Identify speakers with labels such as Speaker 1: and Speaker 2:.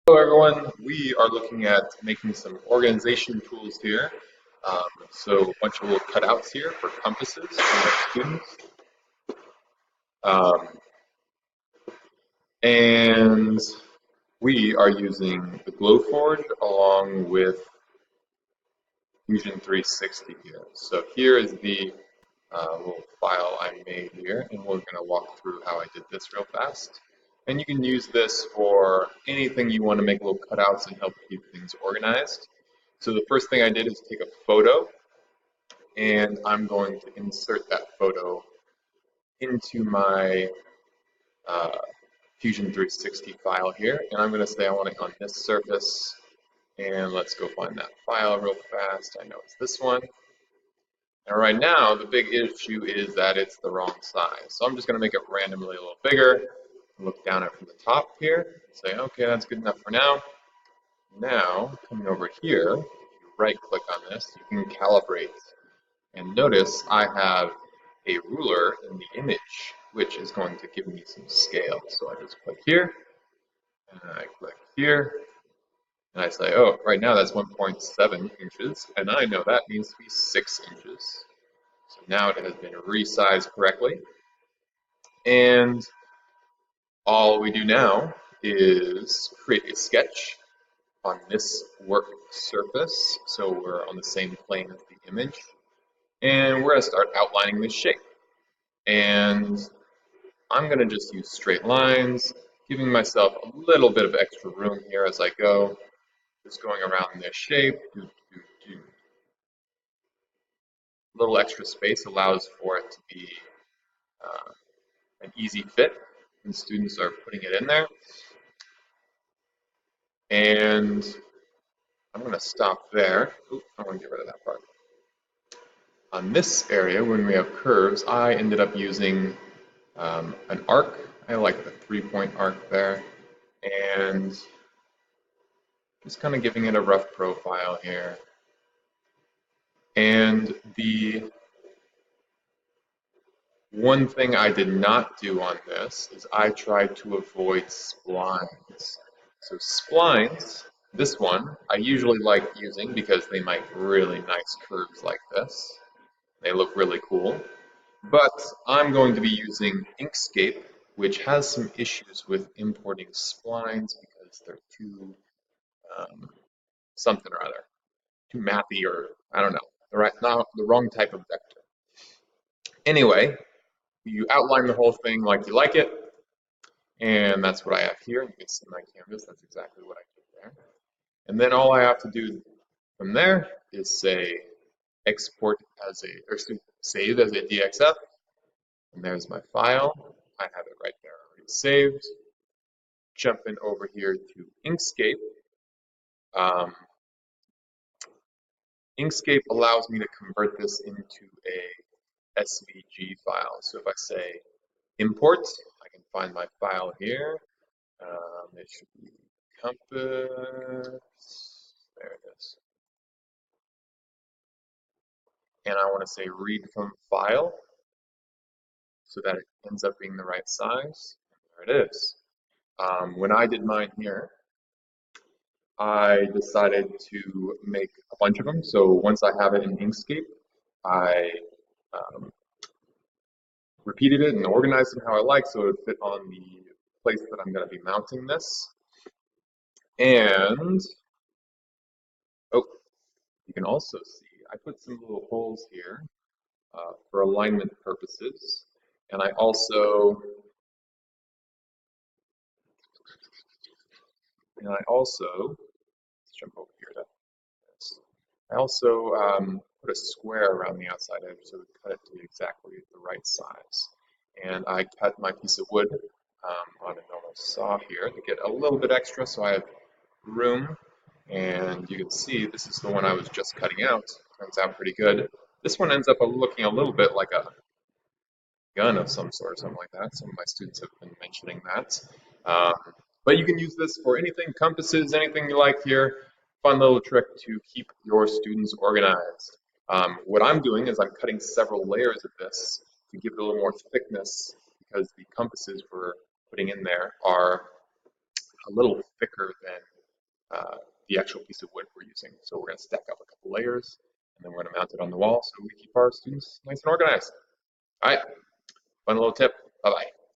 Speaker 1: Hello everyone, we are looking at making some organization tools here. So a bunch of little cutouts here for compasses for our students. Um, and we are using the Glowforge along with Fusion 360 here. So here is the little file I made here, and we're going to walk through how I did this real fast. And you can use this for anything you want to make little cutouts and help keep things organized. So the first thing I did is take a photo, and I'm going to insert that photo into my uh, Fusion 360 file here, and I'm going to say I want it on this surface, and let's go find that file real fast. I know it's this one. And right now, the big issue is that it's the wrong size. So I'm just going to make it randomly a little bigger, look down it from the top here, say, okay, that's good enough for now. Now, coming over here, if you right-click on this, you can calibrate. And notice I have a ruler in the image, which is going to give me some scale. So I just click here, and I click here, and I say, oh, right now that's 1.7 inches, and I know that needs to be 6 inches. So now it has been resized correctly. And all we do now is create a sketch on this work surface. So we're on the same plane as the image. And we're going to start outlining this shape. And I'm going to just use straight lines, giving myself a little bit of extra room here as I go. Just going around this shape. A little extra space allows for it to be an easy fit when students are putting it in there. And I'm going to stop there. Oops, I want to get rid of that part. On this area, when we have curves, I ended up using an arc. I like the 3-point arc there. And just kind of giving it a rough profile here. And the one thing I did not do on this is I tried to avoid splines. So splines, this one, I usually like using because they make really nice curves like this. They look really cool. But I'm going to be using Inkscape, which has some issues with importing splines because they're too something or other, too mathy, or I don't know, not the wrong type of vector. Anyway, you outline the whole thing like you like it, and that's what I have here. You can see my canvas. That's exactly what I did there. And then all I have to do from there is say export as a, or save as a DXF. And there's my file. I have it right there already saved. Jumping over here to Inkscape. Um, Inkscape allows me to convert this into a SVG file. So if I say import, I can find my file here. It should be compass. There it is. And I want to say read from file so that it ends up being the right size. There it is. When I did mine here, I decided to make a bunch of them. So once I have it in Inkscape, I um, repeated it and organized them how I like so it would fit on the place that I'm going to be mounting this. And, oh, you can also see I put some little holes here for alignment purposes. And I also, let's jump over here to this. I also put a square around the outside edge so we cut it to exactly the right size. And I cut my piece of wood on a normal saw here to get a little bit extra so I have room. And you can see this is the one I was just cutting out. Turns out pretty good. This one ends up looking a little bit like a gun of some sort or something like that. Some of my students have been mentioning that. Um, but you can use this for anything, compasses, anything you like here. Fun little trick to keep your students organized. What I'm doing is I'm cutting several layers of this to give it a little more thickness because the compasses we're putting in there are a little thicker than the actual piece of wood we're using. So we're going to stack up a couple layers, and then we're going to mount it on the wall so we keep our students nice and organized. All right, fun little tip. Bye-bye.